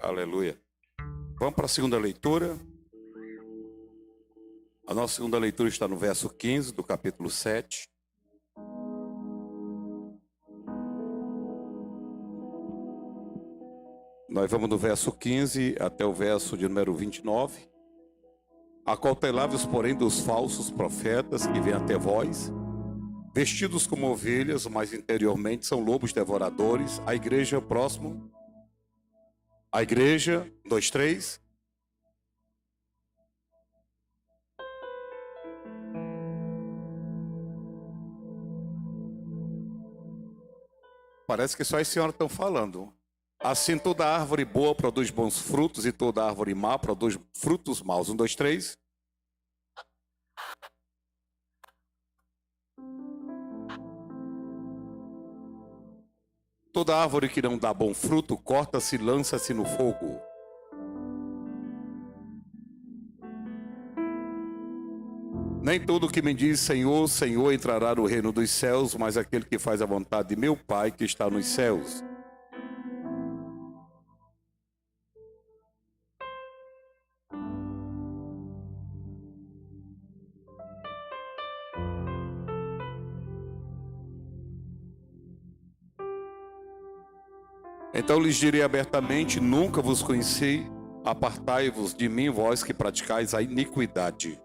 Aleluia. Vamos para a segunda leitura. A nossa segunda leitura está no verso 15 do capítulo 7. Nós vamos do verso 15 até o verso de número 29. Acautelai-vos, porém, dos falsos profetas que vêm até vós, vestidos como ovelhas, mas interiormente são lobos devoradores. A igreja, próximo. A igreja, 2, 3. Parece que só as senhoras estão falando. Assim toda árvore boa produz bons frutos e toda árvore má produz frutos maus. 1, 2, 3. Toda árvore que não dá bom fruto, corta-se e lança-se no fogo. Nem todo que me diz Senhor, Senhor entrará no reino dos céus, mas aquele que faz a vontade de meu Pai que está nos céus. Então lhes direi abertamente: nunca vos conheci, apartai-vos de mim, vós que praticais a iniquidade.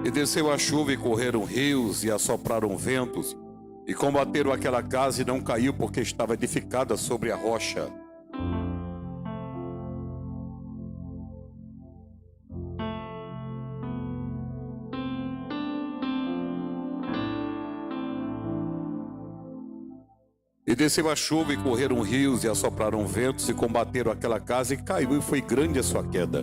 E desceu a chuva e correram rios e assopraram ventos, e combateram aquela casa e não caiu, porque estava edificada sobre a rocha. E desceu a chuva e correram rios e assopraram ventos e combateram aquela casa e caiu, e foi grande a sua queda.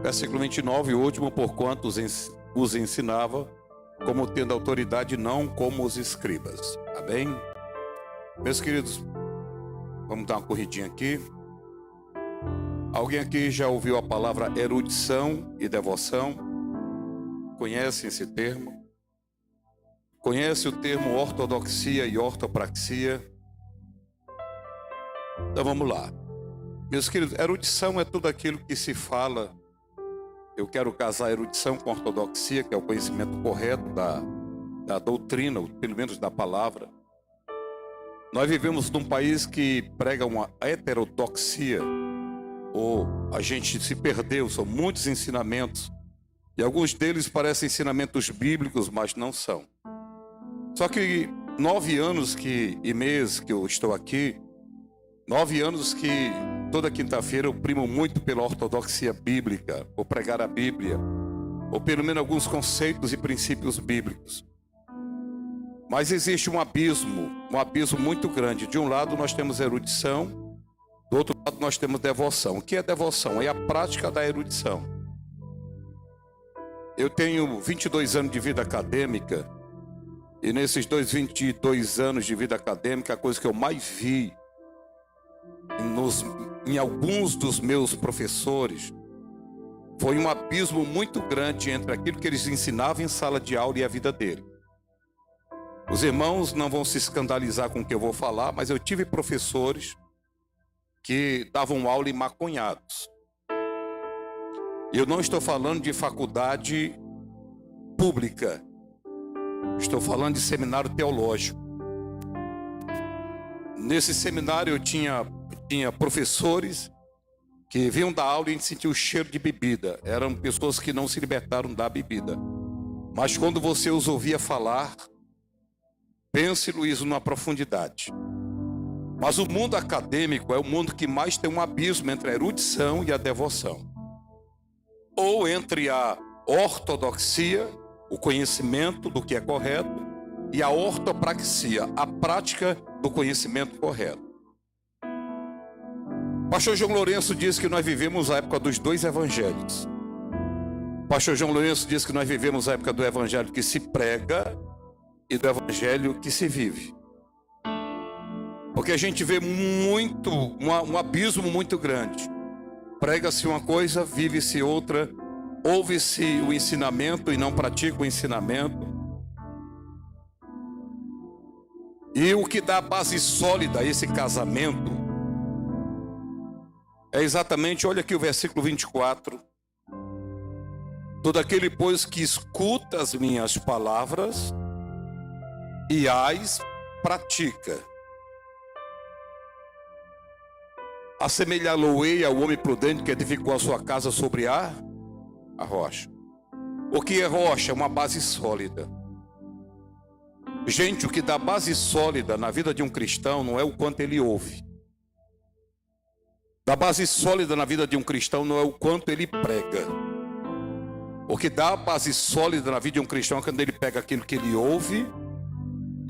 Versículo 29, o último: porquanto os ensinava como tendo autoridade, não como os escribas. Amém? Meus queridos, vamos dar uma corridinha aqui. Alguém aqui já ouviu a palavra erudição e devoção? Conhece esse termo? Conhece o termo ortodoxia e ortopraxia? Então vamos lá. Meus queridos, erudição é tudo aquilo que se fala. Eu quero casar erudição com ortodoxia, que é o conhecimento correto da doutrina, pelo menos da palavra. Nós vivemos num país que prega uma heterodoxia, ou a gente se perdeu, são muitos ensinamentos, e alguns deles parecem ensinamentos bíblicos, mas não são. Só que 9 anos e meses que eu estou aqui, 9 anos que toda quinta-feira eu primo muito pela ortodoxia bíblica, ou pregar a Bíblia, ou pelo menos alguns conceitos e princípios bíblicos. Mas existe um abismo muito grande. De um lado nós temos erudição, do outro lado nós temos devoção. O que é devoção? É a prática da erudição. Eu tenho 22 anos de vida acadêmica, e nesses 22 anos de vida acadêmica, a coisa que eu mais vi em alguns dos meus professores foi um abismo muito grande entre aquilo que eles ensinavam em sala de aula e a vida dele. Os irmãos não vão se escandalizar com o que eu vou falar, mas eu tive professores que davam aula em maconhados. Eu não estou falando de faculdade pública, estou falando de seminário teológico. Nesse seminário eu tinha professores que vinham da aula e a gente sentia o cheiro de bebida. Eram pessoas que não se libertaram da bebida. Mas quando você os ouvia falar, pense, Luiz, numa profundidade. Mas o mundo acadêmico é o mundo que mais tem um abismo entre a erudição e a devoção. Ou entre a ortodoxia, o conhecimento do que é correto, e a ortopraxia, a prática do conhecimento correto. Pastor João Lourenço diz que nós vivemos a época dos 2 evangelhos. Pastor João Lourenço diz que nós vivemos a época do evangelho que se prega e do evangelho que se vive. Porque a gente vê um abismo muito grande. Prega-se uma coisa, vive-se outra, ouve-se o ensinamento e não pratica o ensinamento. E o que dá base sólida a esse casamento é exatamente, olha aqui o versículo 24. Todo aquele, pois, que escuta as minhas palavras e as pratica, assemelhá-lo-ei ao homem prudente que edificou a sua casa sobre a rocha. O que é rocha? Uma base sólida. Gente, o que dá base sólida na vida de um cristão não é o quanto ele ouve. Da base sólida na vida de um cristão não é o quanto ele prega. O que dá base sólida na vida de um cristão é quando ele pega aquilo que ele ouve.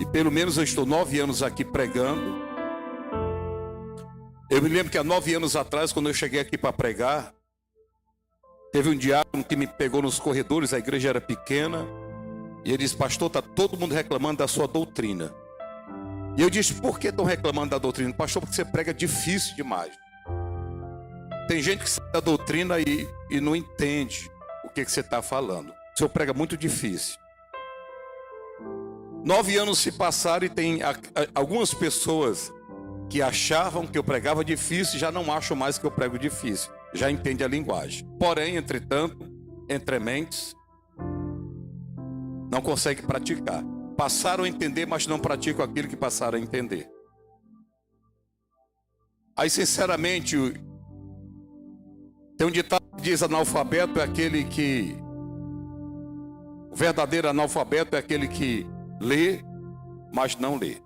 E pelo menos eu estou 9 anos aqui pregando. Eu me lembro que há 9 anos atrás, quando eu cheguei aqui para pregar, teve um diácono que me pegou nos corredores, a igreja era pequena, e ele disse: pastor, está todo mundo reclamando da sua doutrina. E eu disse: por que estão reclamando da doutrina? Pastor, porque você prega difícil demais. Tem gente que sabe da doutrina e não entende o que você está falando. O senhor prega muito difícil. 9 anos se passaram e tem algumas pessoas que achavam que eu pregava difícil, já não acham mais que eu prego difícil. Já entende a linguagem. Porém, entretanto, entre mentes, não consegue praticar. Passaram a entender, mas não praticam aquilo que passaram a entender. Aí, sinceramente, tem um ditado que diz: analfabeto é aquele que... O verdadeiro analfabeto é aquele que lê, mas não lê.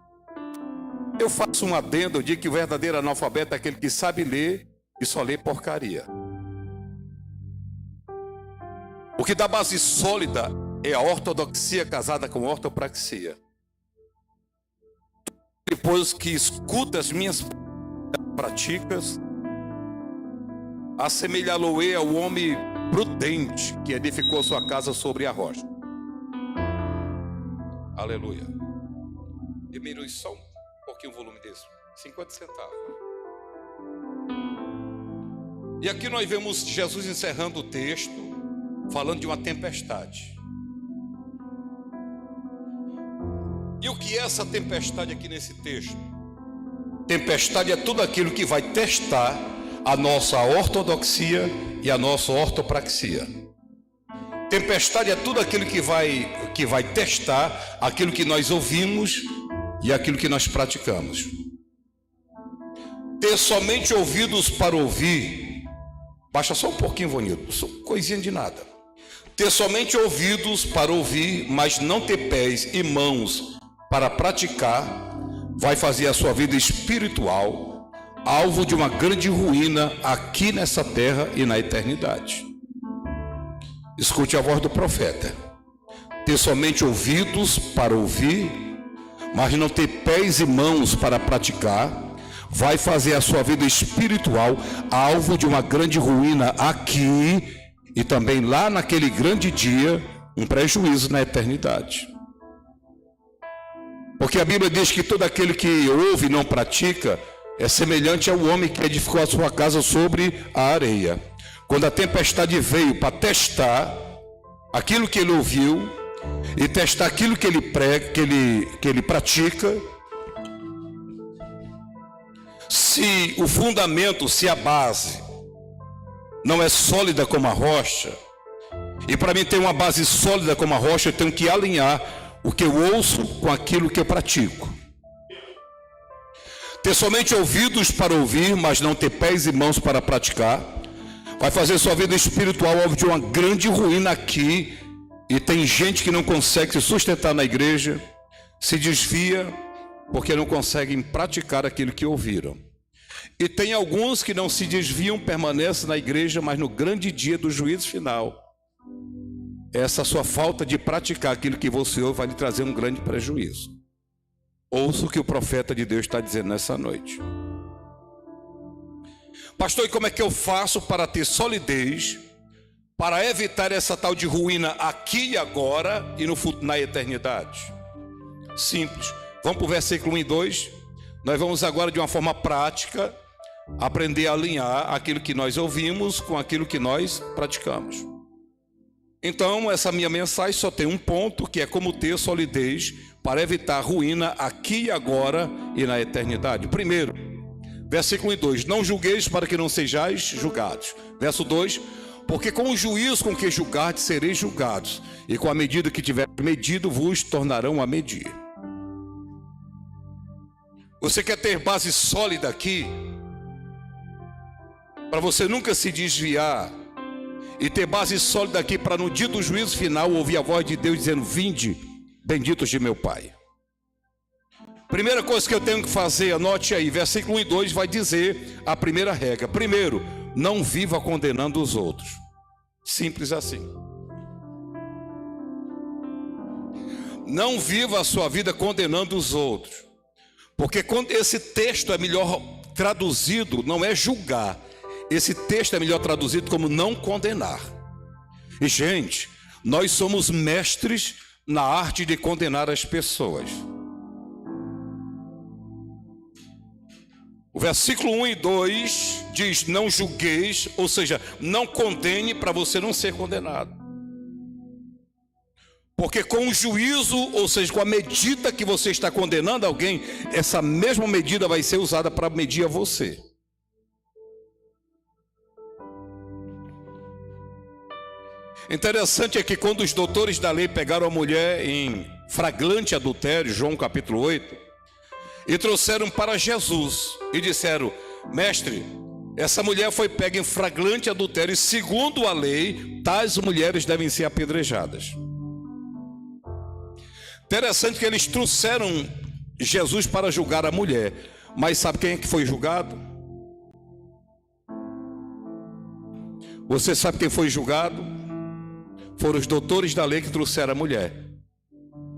Eu faço um adendo, eu digo que o verdadeiro analfabeto é aquele que sabe ler e só lê porcaria. O que dá base sólida é a ortodoxia casada com ortopraxia. Depois que escuta as minhas práticas, assemelhá-lo-ei ao homem prudente que edificou sua casa sobre a rocha. Aleluia. Diminui só um pouquinho o volume desse, 50 centavos. E aqui nós vemos Jesus encerrando o texto, falando de uma tempestade. E o que é essa tempestade aqui nesse texto? Tempestade é tudo aquilo que vai testar a nossa ortodoxia e a nossa ortopraxia. Tempestade é tudo aquilo que vai testar aquilo que nós ouvimos e aquilo que nós praticamos. Ter somente ouvidos para ouvir, baixa só um pouquinho, Vonildo, só coisinha de nada. Ter somente ouvidos para ouvir, mas não ter pés e mãos para praticar, vai fazer a sua vida espiritual alvo de uma grande ruína aqui nessa terra e na eternidade. Escute a voz do profeta. Ter somente ouvidos para ouvir, mas não ter pés e mãos para praticar, vai fazer a sua vida espiritual alvo de uma grande ruína aqui e também lá naquele grande dia, um prejuízo na eternidade. Porque a Bíblia diz que todo aquele que ouve e não pratica é semelhante ao homem que edificou a sua casa sobre a areia. Quando a tempestade veio para testar aquilo que ele ouviu e testar aquilo que ele prega, que ele pratica, se o fundamento, se a base não é sólida como a rocha, e para mim ter uma base sólida como a rocha, eu tenho que alinhar o que eu ouço com aquilo que eu pratico. Ter somente ouvidos para ouvir, mas não ter pés e mãos para praticar, vai fazer sua vida espiritual alvo de uma grande ruína aqui. E tem gente que não consegue se sustentar na igreja, se desvia porque não conseguem praticar aquilo que ouviram. E tem alguns que não se desviam, permanecem na igreja, mas no grande dia do juízo final, essa sua falta de praticar aquilo que você ouve vai lhe trazer um grande prejuízo. Ouça o que o profeta de Deus está dizendo nessa noite. Pastor, e como é que eu faço para ter solidez, para evitar essa tal de ruína aqui e agora e na eternidade? Simples. Vamos para o versículo 1 e 2. Nós vamos agora, de uma forma prática, aprender a alinhar aquilo que nós ouvimos com aquilo que nós praticamos. Então, essa minha mensagem só tem um ponto, que é como ter solidez para evitar ruína aqui e agora e na eternidade. Primeiro, versículo 2: não julgueis para que não sejais julgados. Verso 2: porque com o juízo com que julgardes sereis julgados, e com a medida que tiver medido vos tornarão a medir. Você quer ter base sólida aqui, para você nunca se desviar, e ter base sólida aqui para no dia do juízo final ouvir a voz de Deus dizendo: vinde, benditos de meu Pai. Primeira coisa que eu tenho que fazer, anote aí, versículo 1 e 2 vai dizer a primeira regra. Primeiro, não viva condenando os outros. Simples assim. Não viva a sua vida condenando os outros. Porque quando esse texto é melhor traduzido, não é julgar. Esse texto é melhor traduzido como não condenar. E, gente, nós somos mestres na arte de condenar as pessoas. O versículo 1 e 2 diz: não julgueis, ou seja, não condene para você não ser condenado. Porque com o juízo, ou seja, com a medida que você está condenando alguém, essa mesma medida vai ser usada para medir a você. Interessante é que quando os doutores da lei pegaram a mulher em flagrante adultério, João capítulo 8, e trouxeram para Jesus e disseram: mestre, essa mulher foi pega em flagrante adultério e segundo a lei, tais mulheres devem ser apedrejadas. Interessante que eles trouxeram Jesus para julgar a mulher, mas sabe quem é que foi julgado? Você sabe quem foi julgado? Foram os doutores da lei que trouxeram a mulher.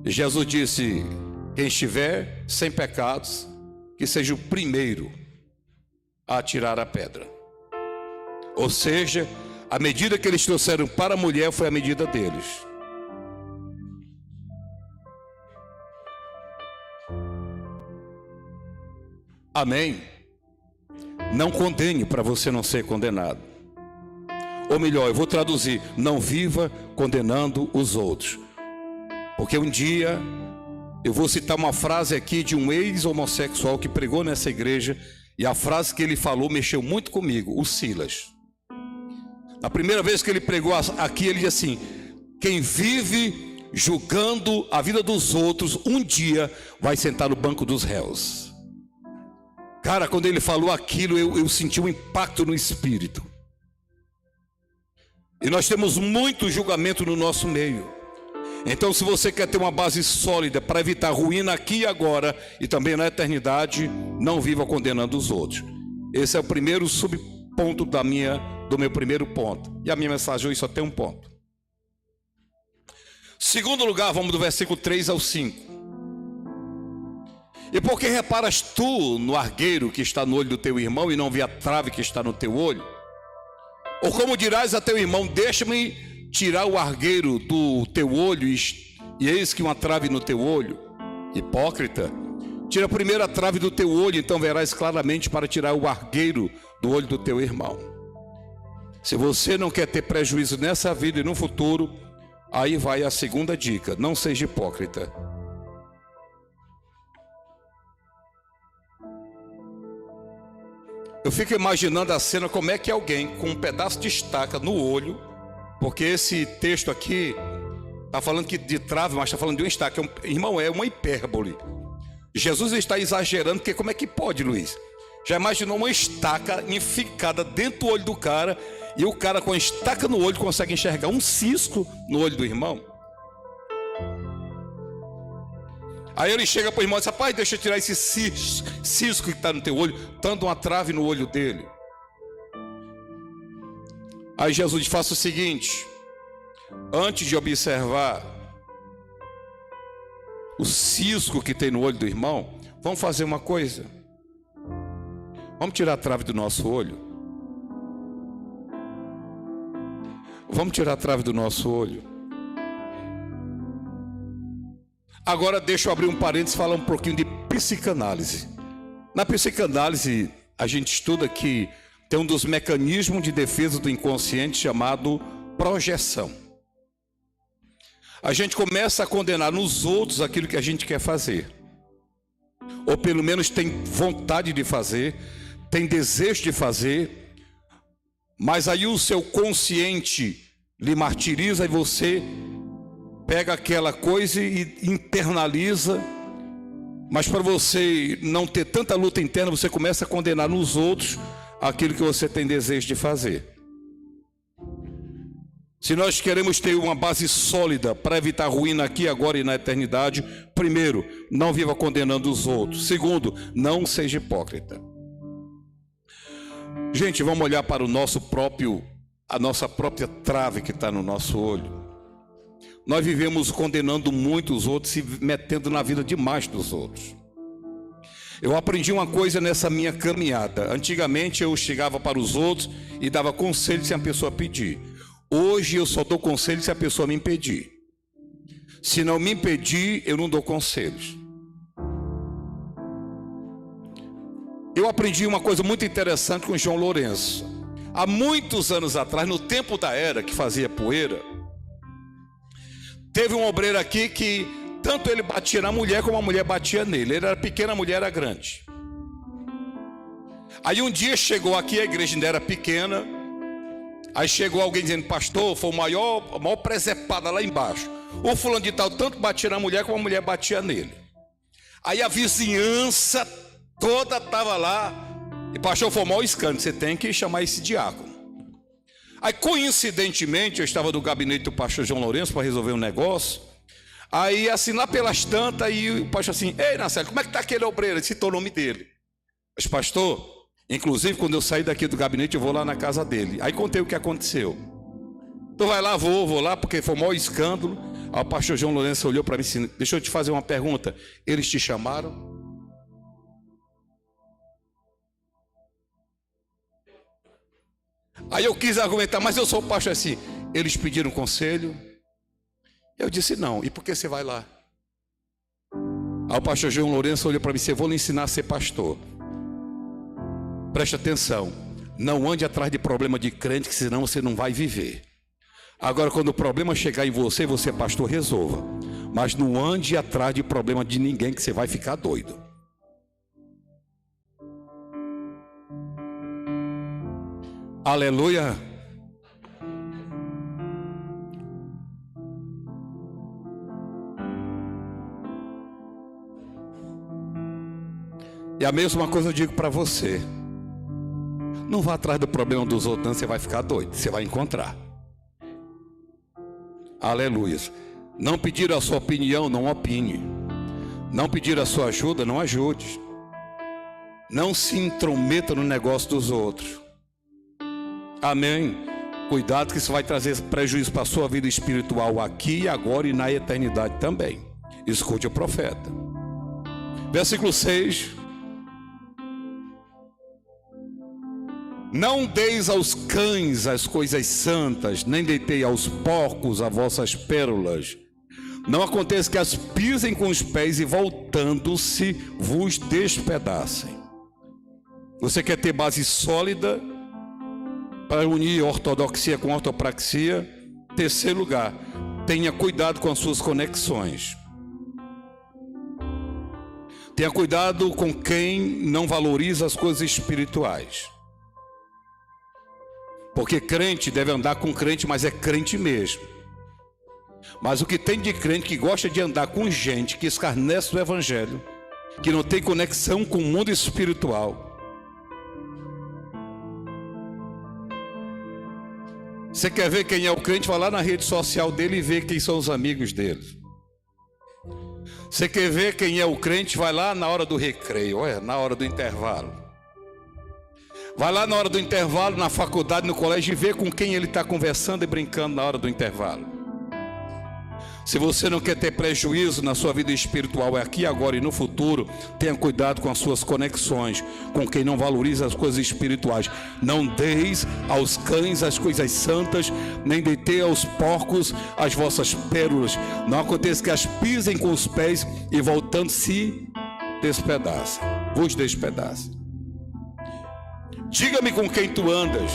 E Jesus disse: quem estiver sem pecados, que seja o primeiro a atirar a pedra. Ou seja, a medida que eles trouxeram para a mulher foi a medida deles. Amém? Não condene para você não ser condenado. Ou melhor, eu vou traduzir: não viva condenando os outros. Porque um dia, eu vou citar uma frase aqui de um ex-homossexual que pregou nessa igreja, e a frase que ele falou mexeu muito comigo, o Silas. A primeira vez que ele pregou aqui, ele disse assim: quem vive julgando a vida dos outros, um dia vai sentar no banco dos réus. Cara, quando ele falou aquilo, eu senti um impacto no espírito. E nós temos muito julgamento no nosso meio. Então, se você quer ter uma base sólida para evitar ruína aqui e agora e também na eternidade, não viva condenando os outros. Esse é o primeiro subponto do meu primeiro ponto. E a minha mensagem hoje só tem um ponto. Segundo lugar, vamos do versículo 3 ao 5. E por que reparas tu no argueiro que está no olho do teu irmão e não vê a trave que está no teu olho? Ou como dirás a teu irmão: deixa-me tirar o argueiro do teu olho, e eis que uma trave no teu olho? Hipócrita, tira primeiro a trave do teu olho, então verás claramente para tirar o argueiro do olho do teu irmão. Se você não quer ter prejuízo nessa vida e no futuro, aí vai a segunda dica: não seja hipócrita. Eu fico imaginando a cena, como é que alguém com um pedaço de estaca no olho, porque esse texto aqui está falando que de trave, mas está falando de uma estaca. Irmão, é uma hipérbole. Jesus está exagerando, porque como é que pode, Luiz? Já imaginou uma estaca enficada dentro do olho do cara, e o cara com a estaca no olho consegue enxergar um cisco no olho do irmão? Aí ele chega para o irmão e diz: rapaz, deixa eu tirar esse cisco que está no teu olho, tanto uma trave no olho dele. Aí Jesus diz: faça o seguinte, antes de observar o cisco que tem no olho do irmão, vamos fazer uma coisa. Vamos tirar a trave do nosso olho. Vamos tirar a trave do nosso olho. Agora deixa eu abrir um parênteses e falar um pouquinho de psicanálise. Na psicanálise, a gente estuda que tem um dos mecanismos de defesa do inconsciente chamado projeção. A gente começa a condenar nos outros aquilo que a gente quer fazer, ou pelo menos tem vontade de fazer, tem desejo de fazer, mas aí o seu consciente lhe martiriza e você pega aquela coisa e internaliza. Mas para você não ter tanta luta interna, você começa a condenar nos outros aquilo que você tem desejo de fazer. Se nós queremos ter uma base sólida para evitar ruína aqui, agora e na eternidade, primeiro, não viva condenando os outros. Segundo, não seja hipócrita. Gente, vamos olhar para a nossa própria trave que está no nosso olho. Nós vivemos condenando muito os outros e metendo na vida demais dos outros. Eu aprendi uma coisa nessa minha caminhada. Antigamente eu chegava para os outros e dava conselho se a pessoa pedir. Hoje eu só dou conselho se a pessoa me impedir. Se não me impedir, eu não dou conselhos. Eu aprendi uma coisa muito interessante com o João Lourenço. Há muitos anos atrás, no tempo da era que fazia poeira, teve um obreiro aqui que tanto ele batia na mulher como a mulher batia nele. Ele era pequeno, a mulher era grande. Aí um dia chegou aqui, a igreja ainda era pequena. Aí chegou alguém dizendo: pastor, foi a maior presepada lá embaixo. O fulano de tal tanto batia na mulher como a mulher batia nele. Aí a vizinhança toda estava lá. E pastor, foi o maior escândalo, você tem que chamar esse diácono. Aí coincidentemente eu estava no gabinete do pastor João Lourenço para resolver um negócio. Aí assim lá pelas tantas, aí o pastor assim: ei Nacélio, como é que está aquele obreiro? Ele citou o nome dele. Mas pastor, inclusive quando eu sair daqui do gabinete eu vou lá na casa dele. Aí contei o que aconteceu. Então vai lá, vou lá, porque foi o maior escândalo. Aí o pastor João Lourenço olhou para mim assim: deixa eu te fazer uma pergunta, eles te chamaram? Aí eu quis argumentar, mas eu sou o pastor assim. Eles pediram conselho? Eu disse: não. E por que você vai lá? Aí o pastor João Lourenço olhou para mim e disse: eu vou lhe ensinar a ser pastor. Preste atenção. Não ande atrás de problema de crente, que senão você não vai viver. Agora, quando o problema chegar em você, você, pastor, resolva. Mas não ande atrás de problema de ninguém, que você vai ficar doido. Aleluia. E a mesma coisa eu digo para você: não vá atrás do problema dos outros, não, você vai ficar doido. Você vai encontrar. Aleluia. Não pedir a sua opinião, não opine. Não pedir a sua ajuda, não ajude. Não se intrometa no negócio dos outros. Amém. Cuidado, que isso vai trazer prejuízo para a sua vida espiritual aqui, agora e na eternidade também. Escute o profeta. Versículo 6. Não deis aos cães as coisas santas, nem deitei aos porcos as vossas pérolas. Não aconteça que as pisem com os pés e voltando-se vos despedacem. Você quer ter base sólida para unir ortodoxia com ortopraxia? Terceiro lugar, tenha cuidado com as suas conexões. Tenha cuidado com quem não valoriza as coisas espirituais. Porque crente deve andar com crente, mas é crente mesmo. Mas o que tem de crente que gosta de andar com gente que escarnece do evangelho, que não tem conexão com o mundo espiritual. Você quer ver quem é o crente? Vai lá na rede social dele e vê quem são os amigos dele. Você quer ver quem é o crente? Vai lá na hora do recreio, olha, na hora do intervalo. Vai lá na hora do intervalo, na faculdade, no colégio, e vê com quem ele está conversando e brincando na hora do intervalo. Se você não quer ter prejuízo na sua vida espiritual aqui, agora e no futuro, tenha cuidado com as suas conexões, com quem não valoriza as coisas espirituais. Não deis aos cães as coisas santas, nem deitei aos porcos as vossas pérolas. Não aconteça que as pisem com os pés e voltando se despedacem. vos despedaça. Diga-me com quem tu andas.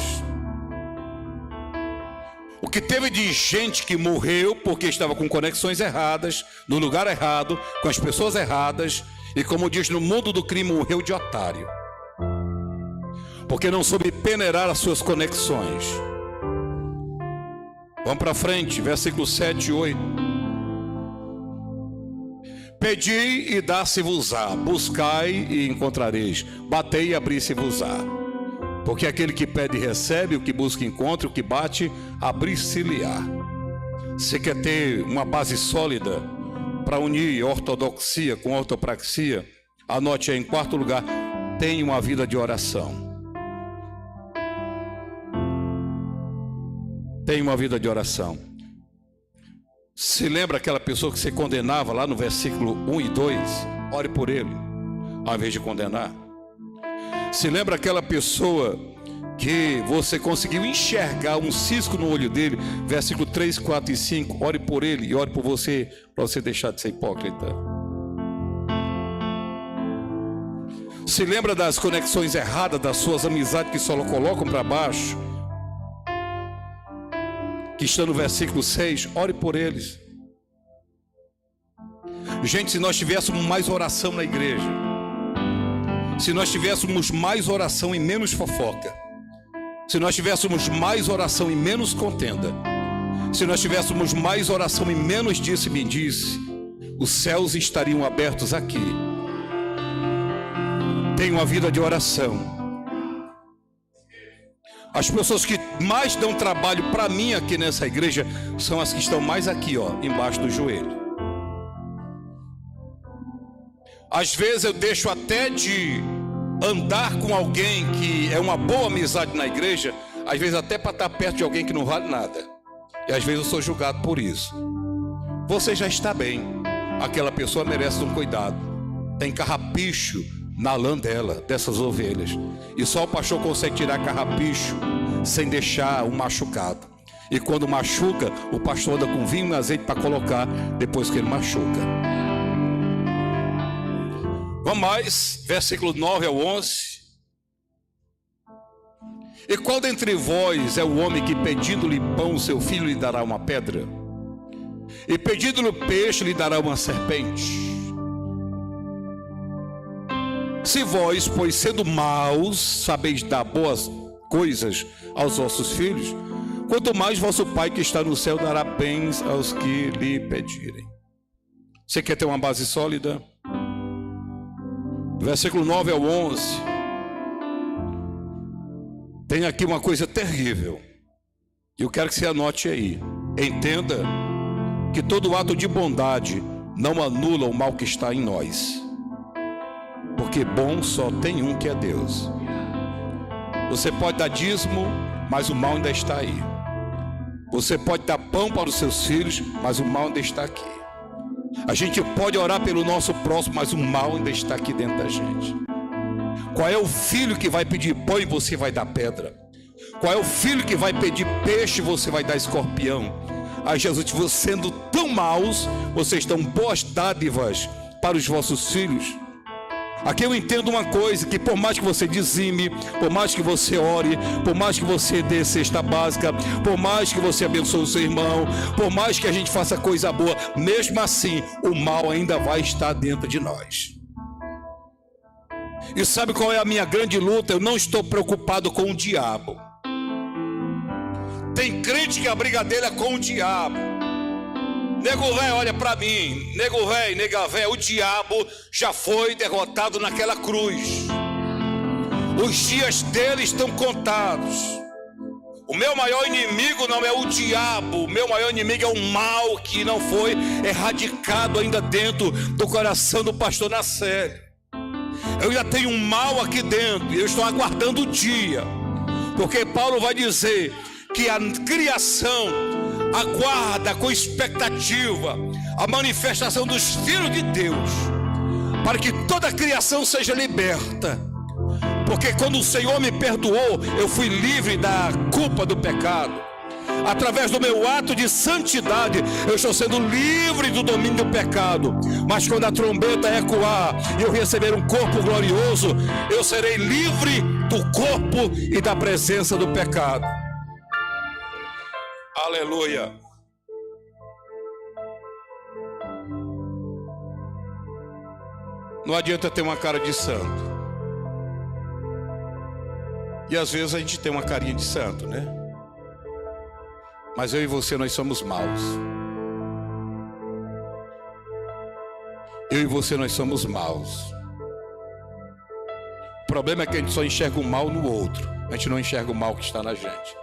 O que teve de gente que morreu porque estava com conexões erradas, no lugar errado, com as pessoas erradas, e como diz no mundo do crime, morreu de otário, porque não soube peneirar as suas conexões. Vamos para frente, versículo 7 e 8. Pedi e dá-se-vos-á, buscai e encontrareis, batei e abri-se-vos-á. Porque aquele que pede recebe, o que busca encontra, o que bate, abrir-se-lhe-á. Você quer ter uma base sólida para unir ortodoxia com ortopraxia? Anote aí em quarto lugar, tenha uma vida de oração. Tenha uma vida de oração. Se lembra aquela pessoa que você condenava lá no versículo 1 e 2? Ore por ele, ao invés de condenar. Se lembra aquela pessoa que você conseguiu enxergar um cisco no olho dele? Versículo 3, 4 e 5. Ore por ele e ore por você, para você deixar de ser hipócrita. Se lembra das conexões erradas, das suas amizades que só colocam para baixo, que está no versículo 6, ore por eles. Gente, se nós tivéssemos mais oração na igreja, se nós tivéssemos mais oração e menos fofoca, se nós tivéssemos mais oração e menos contenda, se nós tivéssemos mais oração e menos disse-me-disse, os céus estariam abertos aqui. Tenha uma vida de oração. As pessoas que mais dão trabalho para mim aqui nessa igreja são as que estão mais aqui, ó, embaixo do joelho. Às vezes eu deixo até de andar com alguém que é uma boa amizade na igreja, às vezes até para estar perto de alguém que não vale nada. E às vezes eu sou julgado por isso. Você já está bem. Aquela pessoa merece um cuidado. Tem carrapicho na lã dela, dessas ovelhas. E só o pastor consegue tirar carrapicho sem deixar o machucado. E quando machuca, o pastor anda com vinho e azeite para colocar depois que ele machuca. Vamos mais, versículo 9 ao 11. E qual dentre vós é o homem que pedindo-lhe pão, seu filho lhe dará uma pedra? E pedindo-lhe peixe, lhe dará uma serpente? Se vós, pois sendo maus, sabeis dar boas coisas aos vossos filhos, quanto mais vosso Pai que está no céu dará bens aos que lhe pedirem. Você quer ter uma base sólida? Versículo 9 ao 11. Tem aqui uma coisa terrível. Eu quero que você anote aí. Entenda que todo ato de bondade não anula o mal que está em nós. Porque bom só tem um, que é Deus. Você pode dar dízimo, mas o mal ainda está aí. Você pode dar pão para os seus filhos, mas o mal ainda está aqui. A gente pode orar pelo nosso próximo, mas o mal ainda está aqui dentro da gente. Qual é o filho que vai pedir pão e você vai dar pedra? Qual é o filho que vai pedir peixe e você vai dar escorpião? Aí Jesus diz, sendo tão maus, vocês dão boas dádivas para os vossos filhos. Aqui eu entendo uma coisa, que por mais que você dizime, por mais que você ore, por mais que você dê cesta básica, por mais que você abençoe o seu irmão, por mais que a gente faça coisa boa, mesmo assim, o mal ainda vai estar dentro de nós. E sabe qual é a minha grande luta? Eu não estou preocupado com o diabo. Tem crente que a briga dele é com o diabo. Nego velho, olha para mim, nego velho, nega velho, o diabo já foi derrotado naquela cruz. Os dias dele estão contados. O meu maior inimigo não é o diabo, o meu maior inimigo é o mal que não foi erradicado ainda dentro do coração do pastor Nacélio. Eu ainda tenho um mal aqui dentro e eu estou aguardando o dia, porque Paulo vai dizer que a criação aguarda com expectativa a manifestação dos filhos de Deus, para que toda a criação seja liberta. Porque quando o Senhor me perdoou, eu fui livre da culpa do pecado. Através do meu ato de santidade, eu estou sendo livre do domínio do pecado. Mas quando a trombeta ecoar e eu receber um corpo glorioso, eu serei livre do corpo e da presença do pecado. Aleluia. Não adianta ter uma cara de santo. E às vezes a gente tem uma carinha de santo, né? Mas eu e você, nós somos maus. Eu e você, nós somos maus. O problema é que a gente só enxerga o mal no outro. A gente não enxerga o mal que está na gente.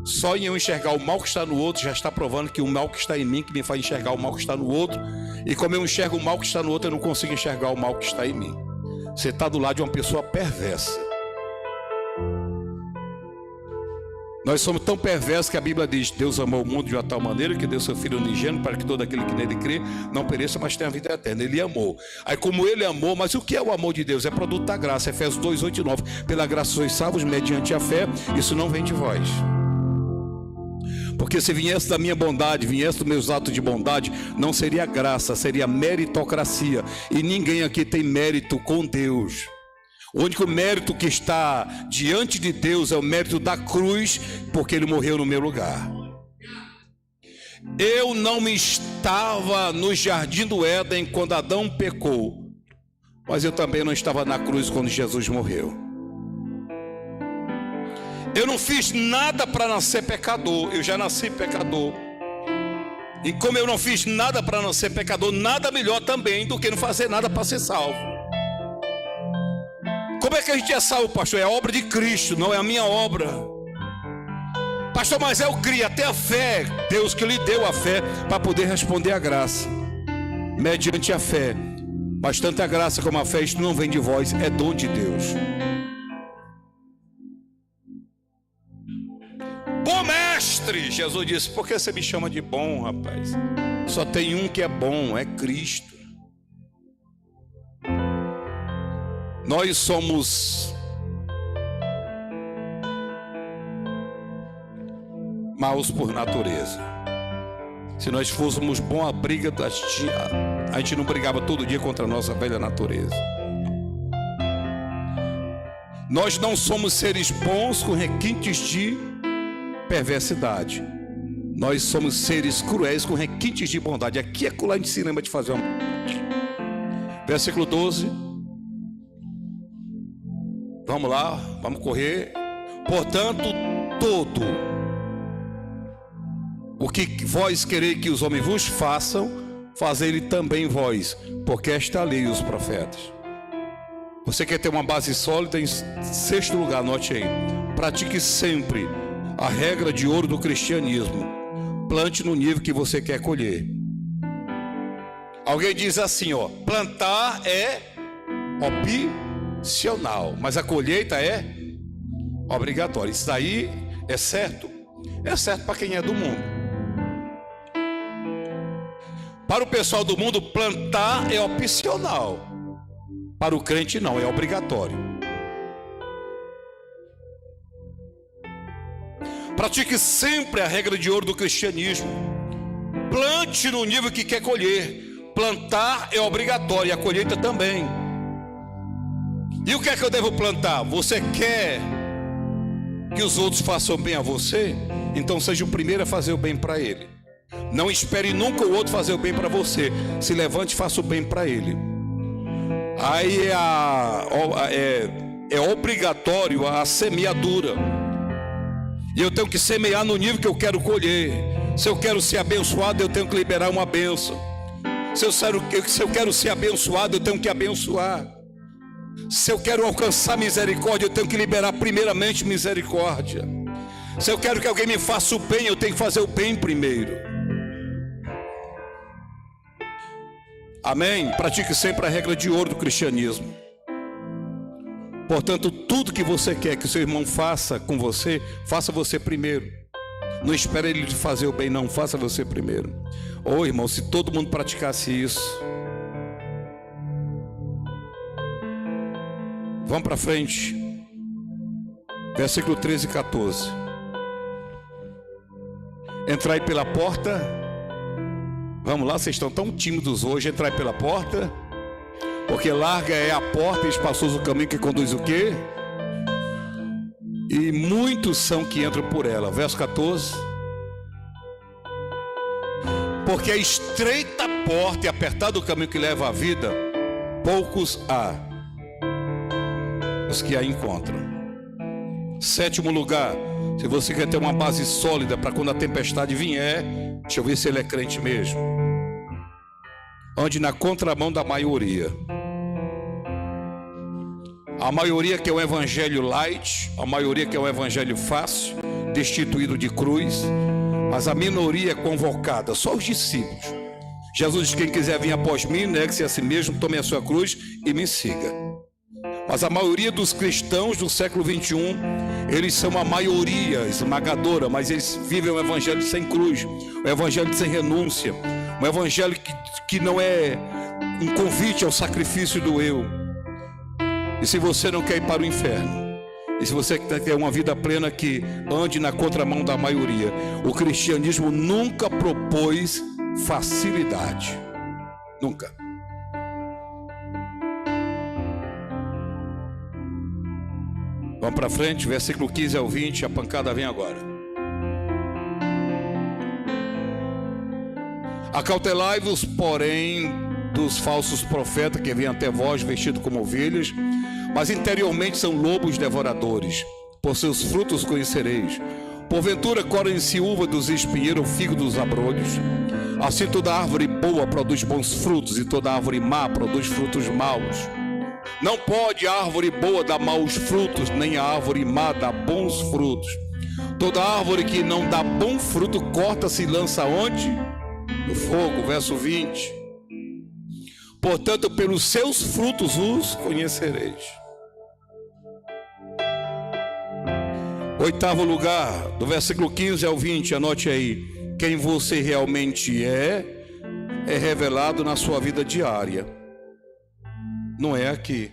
Só em eu enxergar o mal que está no outro, já está provando que o mal que está em mim, que me faz enxergar o mal que está no outro. E como eu enxergo o mal que está no outro, eu não consigo enxergar o mal que está em mim. Você está do lado de uma pessoa perversa. Nós somos tão perversos que a Bíblia diz: Deus amou o mundo de uma tal maneira que deu seu Filho unigênito para que todo aquele que nele crê não pereça, mas tenha a vida eterna. Ele amou. Aí como ele amou, mas o que é o amor de Deus? É produto da graça. Efésios 2, 8 e 9. Pela graça sois salvos mediante a fé. Isso não vem de vós. Porque se viesse da minha bondade, viesse dos meus atos de bondade, não seria graça, seria meritocracia. E ninguém aqui tem mérito com Deus. O único mérito que está diante de Deus é o mérito da cruz, porque ele morreu no meu lugar. Eu não me estava no jardim do Éden quando Adão pecou, mas eu também não estava na cruz quando Jesus morreu. Eu não fiz nada para nascer pecador, eu já nasci pecador. E como eu não fiz nada para nascer pecador, nada melhor também do que não fazer nada para ser salvo. Como é que a gente é salvo, pastor? É a obra de Cristo, não é a minha obra. Pastor, mas eu criei até a fé. Deus que lhe deu a fé para poder responder a graça. Mediante a fé. Mas tanto a graça como a fé, isto não vem de vós, é dom de Deus. Bom mestre, Jesus disse: por que você me chama de bom, rapaz? Só tem um que é bom, é Cristo. Nós somos maus por natureza. Se nós fôssemos bom, a briga, a gente não brigava todo dia contra a nossa velha natureza. Nós não somos seres bons com requintes de perversidade. Nós somos seres cruéis com requintes de bondade. Aqui é que a gente se lembra de fazer uma bondade. Versículo 12. Vamos lá, vamos correr. Portanto, todo o que vós quereis que os homens vos façam, fazei-lhe também vós, porque esta lei e os profetas. Você quer ter uma base sólida? Em sexto lugar, anote aí: pratique sempre a regra de ouro do cristianismo. Plante no nível que você quer colher. Alguém diz assim, ó: plantar é opcional, mas a colheita é obrigatória. Isso daí é certo? É certo para quem é do mundo. Para o pessoal do mundo, plantar é opcional. Para o crente não, é obrigatório. Pratique sempre a regra de ouro do cristianismo. Plante no nível que quer colher. Plantar é obrigatório e a colheita também. E o que é que eu devo plantar? Você quer que os outros façam bem a você? Então seja o primeiro a fazer o bem para ele. Não espere nunca o outro fazer o bem para você. Se levante e faça o bem para ele. Aí é obrigatório a semeadura. E eu tenho que semear no nível que eu quero colher. Se eu quero ser abençoado, eu tenho que liberar uma bênção. Se eu quero ser abençoado, eu tenho que abençoar. Se eu quero alcançar misericórdia, eu tenho que liberar primeiramente misericórdia. Se eu quero que alguém me faça o bem, eu tenho que fazer o bem primeiro. Amém? Pratique sempre a regra de ouro do cristianismo. Portanto, tudo que você quer que o seu irmão faça com você, faça você primeiro. Não espere ele fazer o bem, não. Faça você primeiro. Ô irmão, se todo mundo praticasse isso. Vamos para frente. Versículo 13 e 14. Entrai pela porta. Vamos lá, vocês estão tão tímidos hoje. Entrai pela porta, porque larga é a porta e espaçoso o caminho que conduz o quê? E muitos são que entram por ela. Verso 14. Porque a estreita porta e apertado o caminho que leva à vida, poucos há os que a encontram. Sétimo lugar, se você quer ter uma base sólida para quando a tempestade vier, deixa eu ver se ele é crente mesmo. Ande na contramão da maioria. A maioria que é um evangelho light, a maioria que é um evangelho fácil, destituído de cruz, mas a minoria é convocada, só os discípulos. Jesus diz: quem quiser vir após mim, negue-se a si mesmo, tome a sua cruz e me siga. Mas a maioria dos cristãos do século 21, eles são a maioria esmagadora, mas eles vivem um evangelho sem cruz, um evangelho sem renúncia, um evangelho que não é um convite ao sacrifício do eu. E se você não quer ir para o inferno, e se você quer ter uma vida plena que ande na contramão da maioria, o cristianismo nunca propôs facilidade. Nunca. Vamos para frente, versículo 15 ao 20, a pancada vem agora. Acautelai-vos, porém, dos falsos profetas que vêm até vós vestidos como ovelhas, mas interiormente são lobos devoradores. Por seus frutos conhecereis. Porventura colhem-se uva dos espinheiros ou figo dos abrolhos? Assim toda árvore boa produz bons frutos, e toda árvore má produz frutos maus. Não pode a árvore boa dar maus frutos, nem a árvore má dar bons frutos. Toda árvore que não dá bom fruto corta-se e lança onde? No fogo. Verso 20. Portanto, pelos seus frutos os conhecereis. Oitavo lugar, do versículo 15 ao 20, anote aí. Quem você realmente é revelado na sua vida diária. Não é aqui.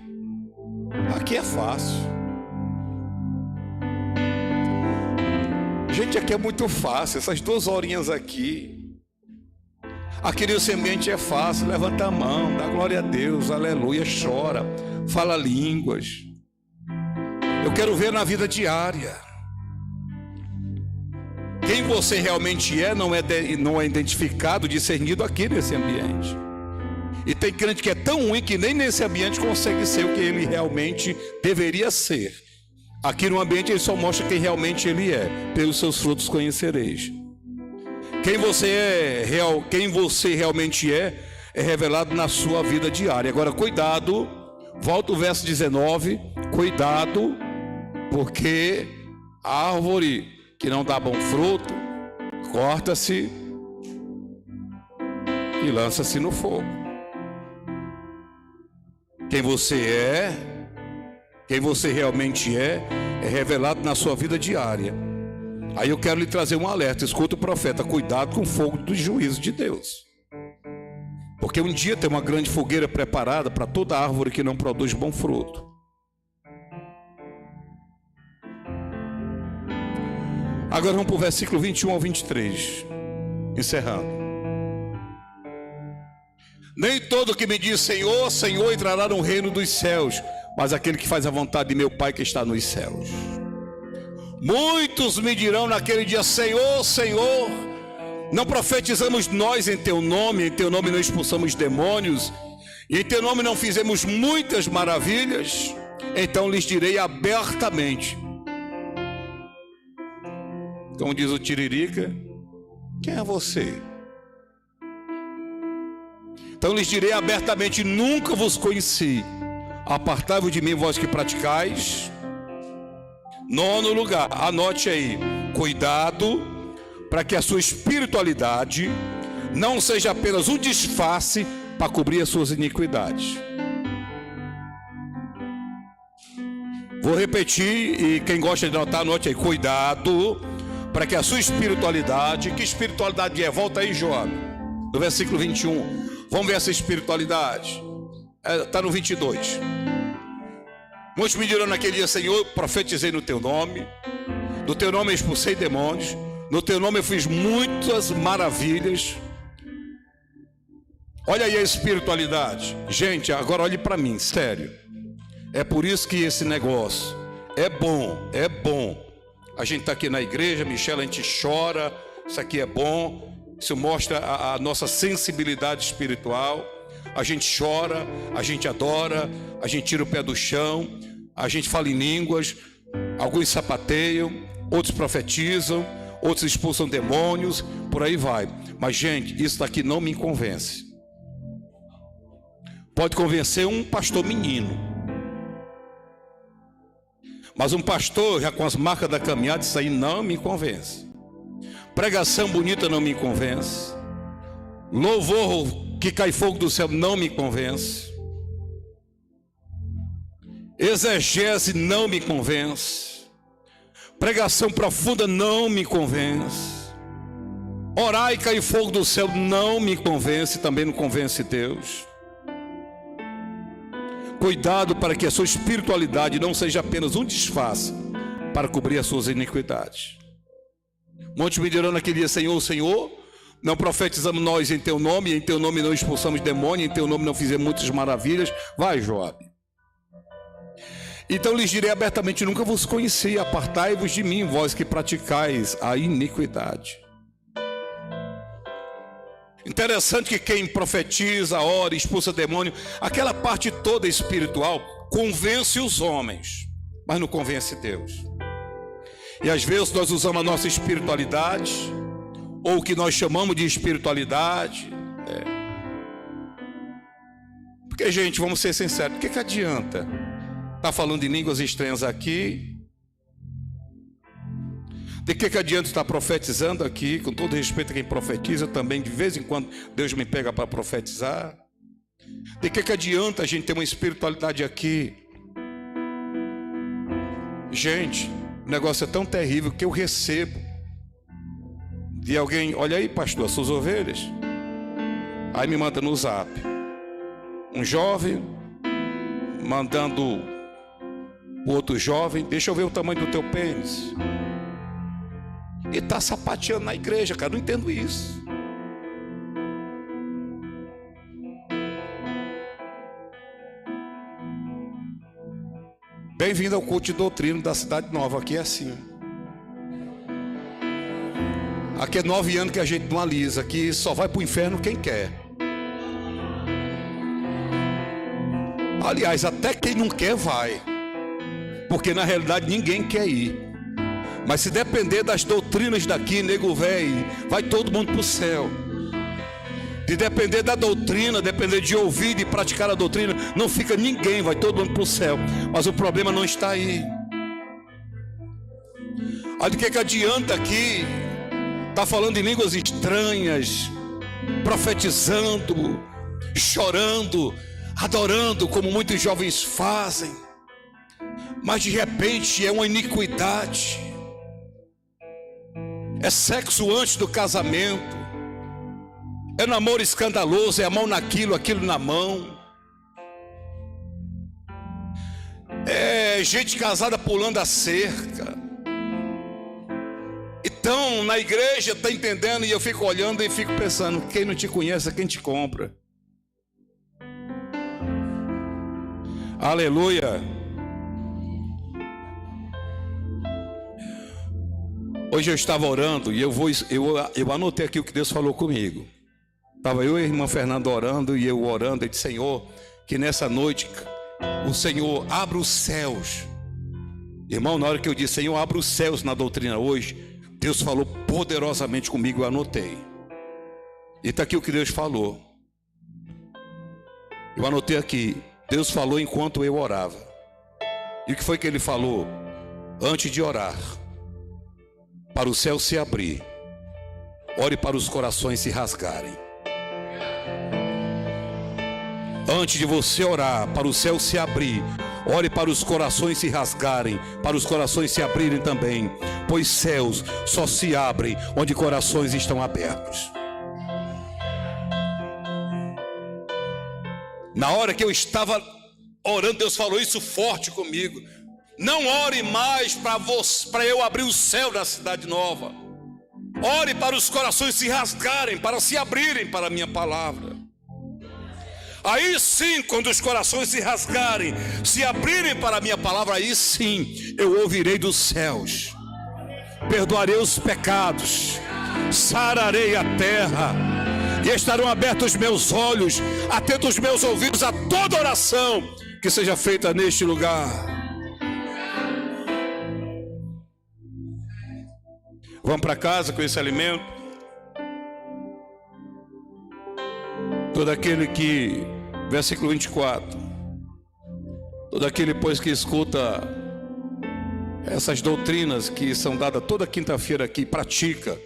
Aqui é fácil. Gente, aqui é muito fácil. Essas 2 horinhas aqui. Aqui nesse ambiente é fácil. Levanta a mão, dá glória a Deus, aleluia, chora, fala línguas. Eu quero ver na vida diária. Quem você realmente é não é identificado, discernido aqui nesse ambiente. E tem crente que é tão ruim que nem nesse ambiente consegue ser o que ele realmente deveria ser. Aqui no ambiente ele só mostra quem realmente ele é. Pelos seus frutos conhecereis. Quem você realmente é revelado na sua vida diária. Agora cuidado, volta o verso 19. Cuidado, porque a árvore que não dá bom fruto corta-se e lança-se no fogo. Quem você realmente é revelado na sua vida diária. Aí eu quero lhe trazer um alerta. Escuta o profeta: cuidado com o fogo do juízo de Deus, porque um dia tem uma grande fogueira preparada para toda árvore que não produz bom fruto. Agora vamos para o versículo 21 ao 23, encerrando. Nem todo que me diz Senhor, Senhor entrará no reino dos céus, mas aquele que faz a vontade de meu Pai que está nos céus. Muitos me dirão naquele dia: Senhor, Senhor, não profetizamos nós em teu nome não expulsamos demônios, e em teu nome não fizemos muitas maravilhas? Então lhes direi abertamente, como diz o Tiririca: quem é você? Então lhes direi abertamente: nunca vos conheci. Apartai-vos de mim, vós que praticais. Nono lugar, anote aí: cuidado para que a sua espiritualidade não seja apenas um disfarce para cobrir as suas iniquidades. Vou repetir, e quem gosta de anotar, anote aí: cuidado para que a sua espiritualidade, que espiritualidade é? Volta aí, Joab, no versículo 21. Vamos ver essa espiritualidade. Está no 22. Muitos me dirão naquele dia: Senhor, profetizei no teu nome, do teu nome expulsei demônios, No teu nome eu fiz muitas maravilhas. Olha aí a espiritualidade. Gente, agora olhe para mim, sério. É por isso que esse negócio é bom, é bom. A gente está aqui na igreja, Michela, a gente chora. Isso aqui é bom. Isso mostra a nossa sensibilidade espiritual. A gente chora, a gente adora, a gente tira o pé do chão, a gente fala em línguas. Alguns sapateiam, outros profetizam, outros expulsam demônios, por aí vai. Mas, gente, isso daqui não me convence. Pode convencer um pastor menino, mas um pastor já com as marcas da caminhada, isso aí não me convence. Pregação bonita não me convence. Louvor que cai fogo do céu não me convence. Exegese não me convence. Pregação profunda não me convence. Orar e cair fogo do céu não me convence, também não convence Deus. Cuidado para que a sua espiritualidade não seja apenas um disfarce para cobrir as suas iniquidades. Muitos me dirão naquele dia: Senhor, Senhor, não profetizamos nós em teu nome, em teu nome não expulsamos demônio, em teu nome não fizemos muitas maravilhas. Vai, Joabe. Então lhes direi abertamente: nunca vos conheci, apartai-vos de mim, vós que praticais a iniquidade. Interessante que quem profetiza, ora, expulsa demônio, aquela parte toda espiritual, convence os homens, mas não convence Deus. E às vezes nós usamos a nossa espiritualidade, ou o que nós chamamos de espiritualidade. Porque, gente, vamos ser sinceros, o que adianta estar falando em línguas estranhas aqui? De que adianta estar profetizando aqui? Com todo respeito a quem profetiza, também de vez em quando Deus me pega para profetizar. De que adianta a gente ter uma espiritualidade aqui? Gente, o negócio é tão terrível que eu recebo de alguém: olha aí, pastor, as suas ovelhas. Aí me manda no zap um jovem mandando o outro jovem: deixa eu ver o tamanho do teu pênis. E está sapateando na igreja, cara. Não entendo isso. Bem-vindo ao culto de doutrina da Cidade Nova. Aqui é assim. Aqui é 9 anos que a gente não alisa. Aqui só vai para o inferno quem quer. Aliás, até quem não quer vai. Porque na realidade ninguém quer ir. Mas se depender das doutrinas daqui, nego velho, vai todo mundo para o céu. De depender da doutrina, depender de ouvir, de praticar a doutrina, não fica ninguém, vai todo mundo para o céu. Mas o problema não está aí. Olha o que adianta aqui estar falando em línguas estranhas, profetizando, chorando, adorando, como muitos jovens fazem. Mas de repente é uma iniquidade. É sexo antes do casamento. É namoro escandaloso, é a mão naquilo, aquilo na mão. É gente casada pulando a cerca. Então, na igreja, está entendendo? E eu fico olhando e fico pensando: quem não te conhece é quem te compra. Aleluia. Hoje eu estava orando e eu anotei aqui o que Deus falou comigo. Estava eu e a irmã Fernanda orando e eu orando. Eu disse: Senhor, que nessa noite o Senhor abra os céus. Irmão, na hora que eu disse: Senhor, abra os céus na doutrina hoje, Deus falou poderosamente comigo. Eu anotei. E está aqui o que Deus falou. Eu anotei aqui: Deus falou enquanto eu orava. E o que foi que Ele falou? Antes de orar, para o céu se abrir, ore para os corações se rasgarem. Antes de você orar, para o céu se abrir, ore para os corações se rasgarem, para os corações se abrirem também, pois céus só se abrem onde corações estão abertos. Na hora que eu estava orando, Deus falou isso forte comigo: não ore mais para eu abrir o céu da Cidade Nova. Ore para os corações se rasgarem, para se abrirem para a minha palavra. Aí sim, quando os corações se rasgarem, se abrirem para a minha palavra, aí sim eu ouvirei dos céus, perdoarei os pecados, sararei a terra, e estarão abertos os meus olhos, atentos os meus ouvidos a toda oração que seja feita neste lugar. Vamos para casa com esse alimento. Todo aquele que, versículo 24, todo aquele, pois, que escuta essas doutrinas que são dadas toda quinta-feira aqui, pratica.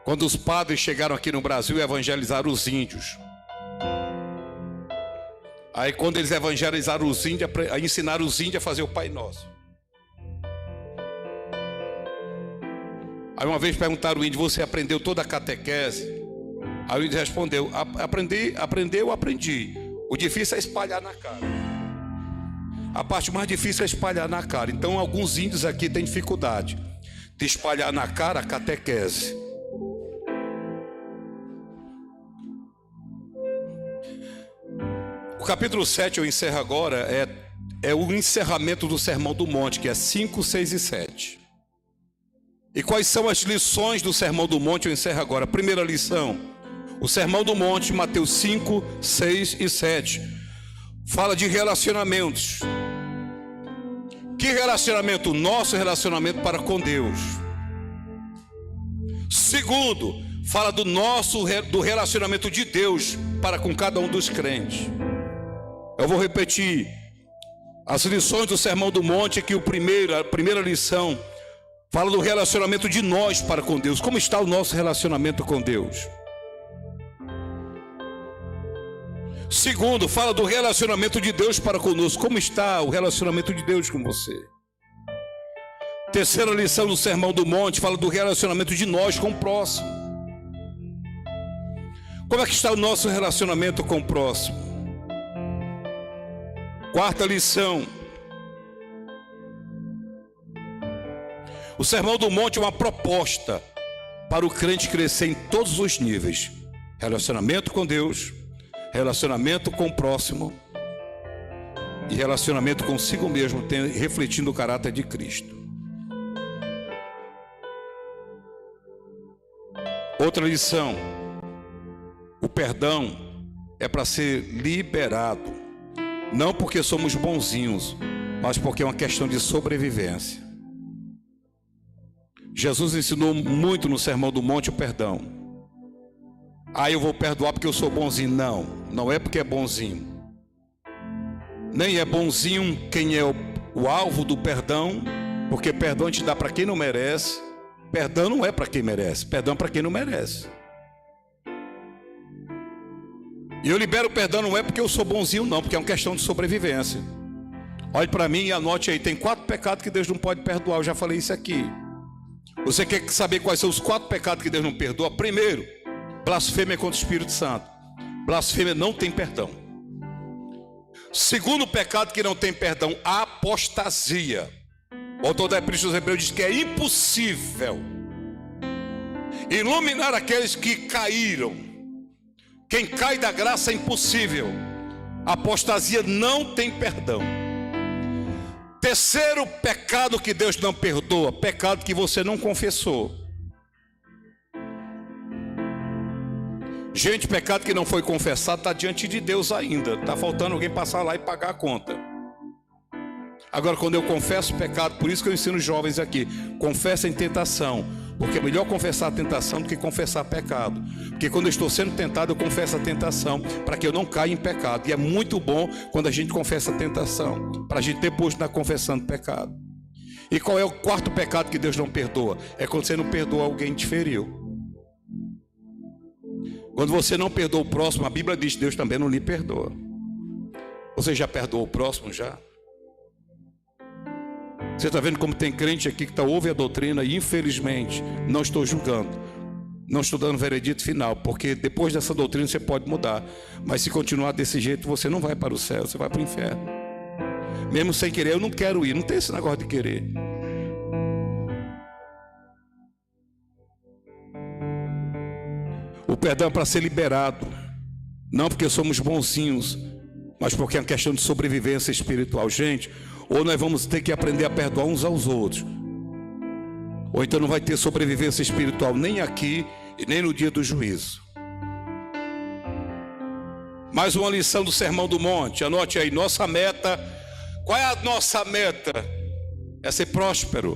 Quando os padres chegaram aqui no Brasil e evangelizaram os índios, aí quando eles evangelizaram os índios, ensinaram os índios a fazer o Pai Nosso. Aí uma vez perguntaram ao índio: você aprendeu toda a catequese? Aí o índio respondeu: aprendi. O difícil é espalhar na cara. A parte mais difícil é espalhar na cara. Então alguns índios aqui têm dificuldade de espalhar na cara a catequese. O capítulo 7 eu encerro agora, é o encerramento do Sermão do Monte, que é 5, 6 e 7. E quais são as lições do Sermão do Monte? Eu encerro agora. Primeira lição: o Sermão do Monte, Mateus 5, 6 e 7, fala de relacionamentos. Que relacionamento? Nosso relacionamento para com Deus. Segundo, fala do relacionamento de Deus para com cada um dos crentes. Eu vou repetir as lições do Sermão do Monte, que a primeira lição fala do relacionamento de nós para com Deus. Como está o nosso relacionamento com Deus? Segundo, fala do relacionamento de Deus para conosco. Como está o relacionamento de Deus com você? Terceira lição do Sermão do Monte fala do relacionamento de nós com o próximo. Como é que está o nosso relacionamento com o próximo? Quarta lição: o Sermão do Monte é uma proposta para o crente crescer em todos os níveis: relacionamento com Deus, relacionamento com o próximo e relacionamento consigo mesmo, refletindo o caráter de Cristo. Outra lição: o perdão é para ser liberado, não porque somos bonzinhos, mas porque é uma questão de sobrevivência. Jesus ensinou muito no Sermão do Monte o perdão. Eu vou perdoar porque eu sou bonzinho. Não, não é porque é bonzinho. Nem é bonzinho quem é o alvo do perdão, porque perdão a gente dá para quem não merece. Perdão não é para quem merece, perdão é para quem não merece. E eu libero perdão não é porque eu sou bonzinho, não, porque é uma questão de sobrevivência. Olhe para mim e anote aí: tem 4 pecados que Deus não pode perdoar. Eu já falei isso aqui. Você quer saber quais são os 4 pecados que Deus não perdoa? Primeiro, blasfêmia contra o Espírito Santo. Blasfêmia não tem perdão. Segundo pecado que não tem perdão: apostasia. O autor da Epístola aos Hebreus diz que é impossível iluminar aqueles que caíram. Quem cai da graça é impossível. Apostasia não tem perdão. Terceiro pecado que Deus não perdoa: pecado que você não confessou. Gente, pecado que não foi confessado está diante de Deus ainda. Está faltando alguém passar lá e pagar a conta. Agora, quando eu confesso pecado, por isso que eu ensino os jovens aqui: confessem tentação, porque é melhor confessar a tentação do que confessar pecado. Porque quando eu estou sendo tentado, eu confesso a tentação para que eu não caia em pecado. E é muito bom quando a gente confessa a tentação, para a gente depois estar confessando pecado. E qual é o quarto pecado que Deus não perdoa? É quando você não perdoa alguém que te feriu. Quando você não perdoa o próximo, a Bíblia diz que Deus também não lhe perdoa. Você já perdoou o próximo já? Você está vendo como tem crente aqui que ouve a doutrina e infelizmente, não estou julgando, não estou dando veredito final, porque depois dessa doutrina você pode mudar, mas se continuar desse jeito você não vai para o céu, você vai para o inferno. Mesmo sem querer: eu não quero ir. Não tem esse negócio de querer. O perdão é para ser liberado, não porque somos bonzinhos, mas porque é uma questão de sobrevivência espiritual. Gente, ou nós vamos ter que aprender a perdoar uns aos outros, ou então não vai ter sobrevivência espiritual nem aqui e nem no dia do juízo. Mais uma lição do Sermão do Monte, anote aí, nossa meta. Qual é a nossa meta? É ser próspero,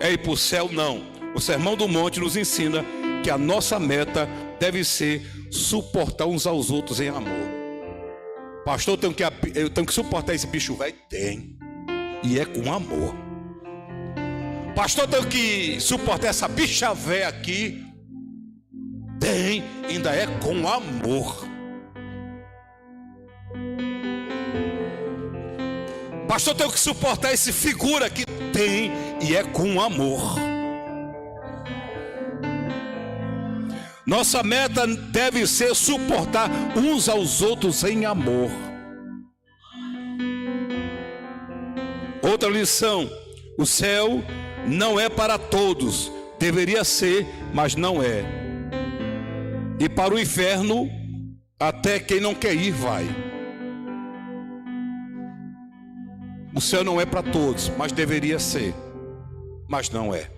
é ir para o céu? Não. O Sermão do Monte nos ensina que a nossa meta deve ser suportar uns aos outros em amor. Pastor, eu tenho que suportar esse bicho velho? Tem, e é com amor. Pastor, eu tenho que suportar essa bicha velha aqui? Tem, ainda é com amor. Pastor, eu tenho que suportar esse figura aqui? Tem, e é com amor. Nossa meta deve ser suportar uns aos outros em amor. Outra lição: o céu não é para todos, deveria ser, mas não é. E para o inferno, até quem não quer ir vai. O céu não é para todos, mas deveria ser, mas não é.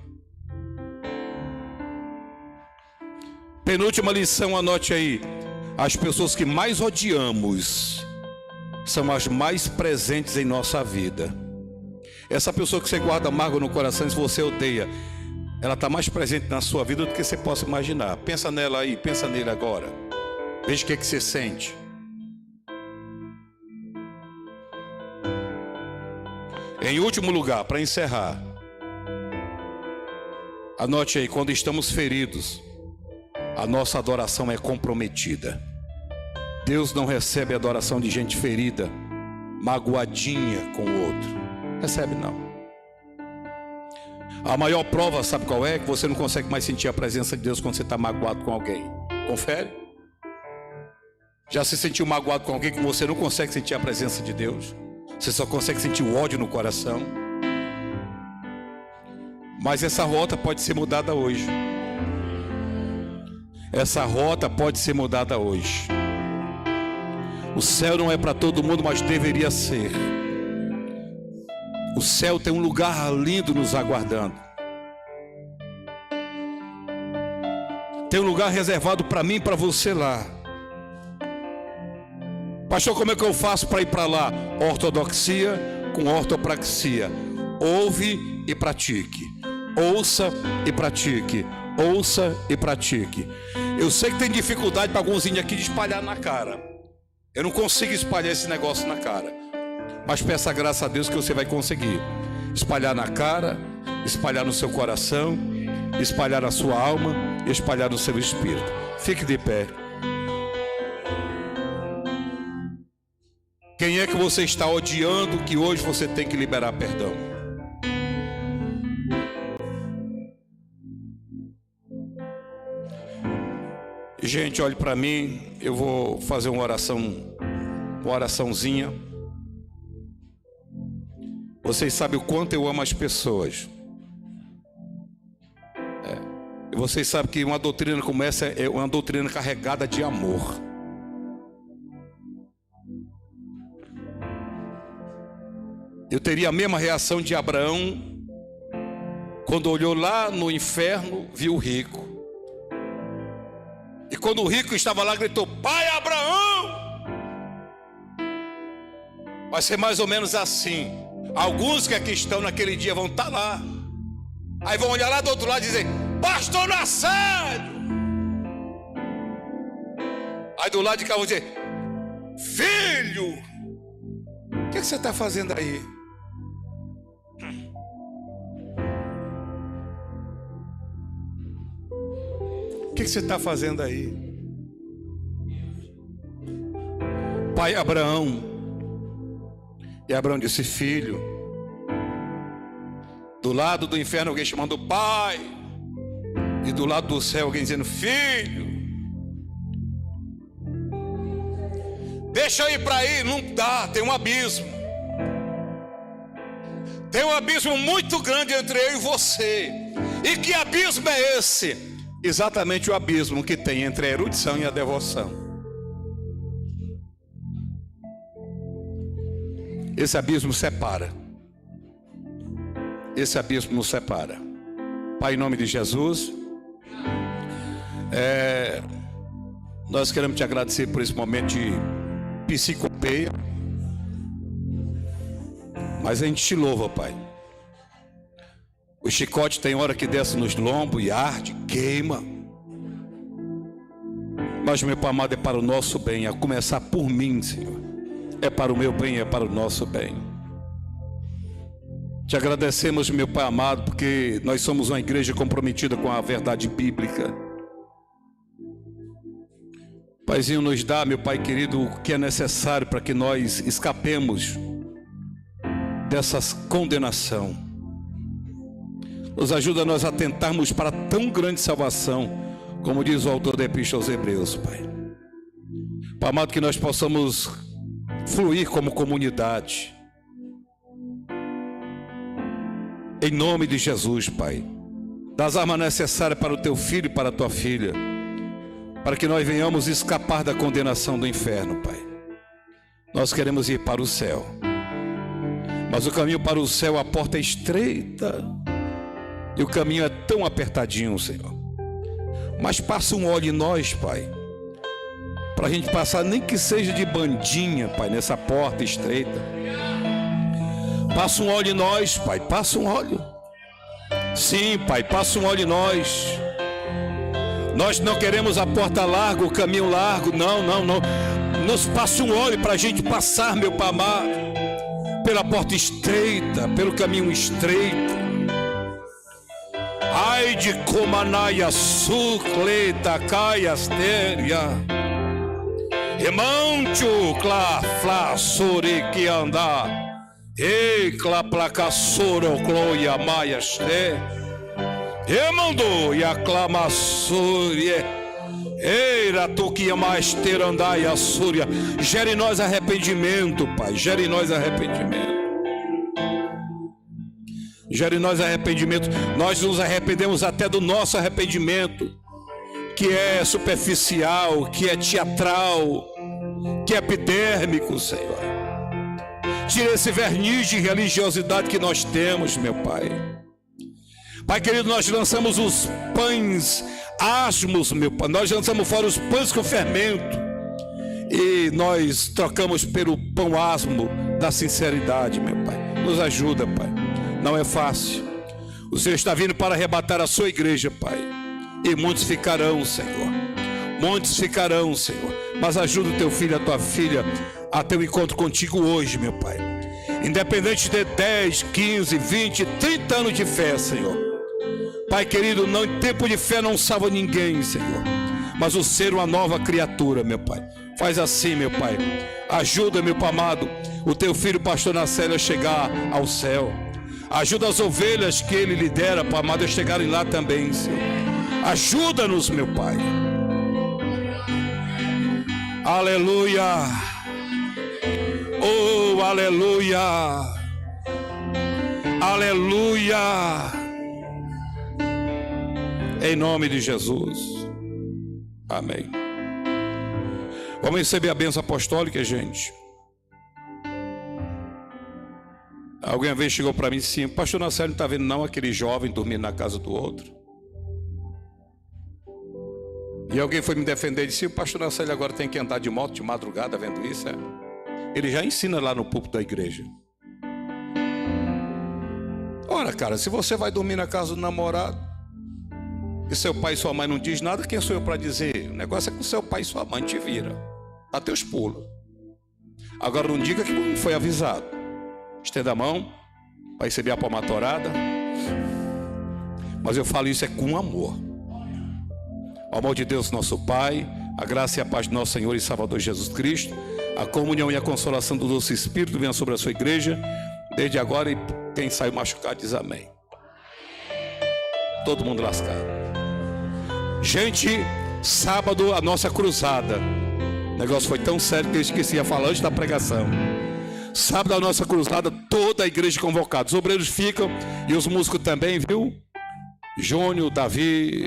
Penúltima lição, anote aí: as pessoas que mais odiamos são as mais presentes em nossa vida. Essa pessoa que você guarda amargo no coração, se você odeia, ela está mais presente na sua vida do que você possa imaginar. Pensa nela aí, pensa nele agora. Veja o que você sente. Em último lugar, para encerrar, anote aí: quando estamos feridos, a nossa adoração é comprometida. Deus não recebe a adoração de gente ferida, magoadinha com o outro. Recebe não. A maior prova, sabe qual é? Que você não consegue mais sentir a presença de Deus quando você está magoado com alguém. Confere? Já se sentiu magoado com alguém que você não consegue sentir a presença de Deus? Você só consegue sentir o ódio no coração. Mas essa rota pode ser mudada hoje. Essa rota pode ser mudada hoje. O céu não é para todo mundo, mas deveria ser. O céu tem um lugar lindo nos aguardando. Tem um lugar reservado para mim e para você lá. Pastor, como é que eu faço para ir para lá? Ortodoxia com ortopraxia. Ouve e pratique. Ouça e pratique. Ouça e pratique. Eu sei que tem dificuldade para alguns aqui de espalhar na cara. Eu não consigo espalhar esse negócio na cara. Mas peça a graça a Deus que você vai conseguir. Espalhar na cara, espalhar no seu coração, espalhar na sua alma, espalhar no seu espírito. Fique de pé. Quem é que você está odiando que hoje você tem que liberar perdão? Gente, olhe para mim, eu vou fazer uma oraçãozinha. Vocês sabem o quanto eu amo as pessoas. E vocês sabem que uma doutrina como essa é uma doutrina carregada de amor. Eu teria a mesma reação de Abraão quando olhou lá no inferno, viu o rico. E quando o rico estava lá, gritou: Pai Abraão! Vai ser mais ou menos assim. Alguns que aqui estão naquele dia vão estar lá. Aí vão olhar lá do outro lado e dizer: Pastor Nassélio! Aí do lado de cá vão dizer: Filho! O que você está fazendo aí? O que você está fazendo aí? Pai Abraão. E Abraão disse: Filho. Do lado do inferno alguém chamando pai. E do lado do céu alguém dizendo: Filho. Deixa eu ir para aí. Não dá, tem um abismo. Tem um abismo muito grande entre eu e você. E que abismo é esse? exatamente o abismo que tem entre a erudição e a devoção. Esse abismo separa. Esse abismo nos separa. Pai, em nome de Jesus, nós queremos te agradecer por esse momento de psicopeia, mas a gente te louva, Pai. O chicote tem hora que desce nos lombos e arde, queima. Mas, meu Pai amado, é para o nosso bem, a começar por mim, Senhor. É para o meu bem, é para o nosso bem. Te agradecemos, meu Pai amado, porque nós somos uma igreja comprometida com a verdade bíblica. Paizinho, nos dá, meu Pai querido, o que é necessário para que nós escapemos dessa condenação. Nos ajuda a nós atentarmos para tão grande salvação, como diz o autor da Epístola aos Hebreus, Pai. Pai amado, que nós possamos fluir como comunidade. Em nome de Jesus, Pai. Das armas necessárias para o teu filho e para a tua filha, para que nós venhamos escapar da condenação do inferno, Pai. Nós queremos ir para o céu, mas o caminho para o céu, a porta é estreita e o caminho é tão apertadinho, Senhor. Mas passa um óleo em nós, Pai, para a gente passar, nem que seja de bandinha, Pai, nessa porta estreita. Passa um óleo em nós, Pai, passa um óleo. Sim, Pai, passa um óleo em nós. Nós não queremos a porta larga, o caminho largo, não. Nos passa um óleo para a gente passar, meu Pai amado, pela porta estreita, pelo caminho estreito. Ai de comanaia sucleta caiasteria. Remancho cla fla sore que andar. Ei cla placa soro cloia maiaste. Remando e aclama súria. Eira tu que mais ter andar e a súria. Gere em nós arrependimento, Pai. Gere em nós arrependimento. Gere em nós arrependimento. Nós nos arrependemos até do nosso arrependimento, que é superficial, que é teatral, que é epidérmico, Senhor. Tira esse verniz de religiosidade que nós temos, meu Pai. Pai querido, nós lançamos os pães asmos, meu Pai. Nós lançamos fora os pães com fermento e nós trocamos pelo pão asmo da sinceridade, meu Pai. Nos ajuda, Pai. Não é fácil. O Senhor está vindo para arrebatar a sua igreja, Pai. E muitos ficarão, Senhor. Muitos ficarão, Senhor. Mas ajuda o teu filho, a tua filha, a ter um encontro contigo hoje, meu Pai. Independente de 10, 15, 20, 30 anos de fé, Senhor. Pai querido, não, em tempo de fé não salva ninguém, Senhor. Mas o ser uma nova criatura, meu Pai. Faz assim, meu Pai. Ajuda, meu Pai amado, o teu filho, pastor Nacélio, a chegar ao céu. Ajuda as ovelhas que ele lidera, Pai amado, a chegarem lá também, Senhor. Ajuda-nos, meu Pai. Aleluia. Oh, aleluia. Aleluia. Em nome de Jesus. Amém. Vamos receber a bênção apostólica, gente. Alguém uma vez chegou para mim e disse assim: pastor Nacélio, não está vendo não aquele jovem dormindo na casa do outro? E alguém foi me defender e disse: o pastor Nacélio agora tem que andar de moto de madrugada vendo isso, é? Ele já ensina lá no púlpito da igreja. Ora, cara, se você vai dormir na casa do namorado e seu pai e sua mãe não diz nada, quem sou eu para dizer? O negócio é que o seu pai e sua mãe te vira, dá teus pulos. Agora não diga que não foi avisado. Estenda a mão para receber a palmatorada. Mas eu falo isso é com amor. O amor de Deus nosso Pai, a graça e a paz do nosso Senhor e Salvador Jesus Cristo, a comunhão e a consolação do doce Espírito venha sobre a sua igreja desde agora, e quem saiu machucado diz amém. Todo mundo lascado. Gente, sábado a nossa cruzada. O negócio foi tão sério que eu esqueci a falar antes da pregação. Sábado a nossa cruzada, toda a igreja convocada. Os obreiros ficam e os músicos também, viu? Júnior, Davi,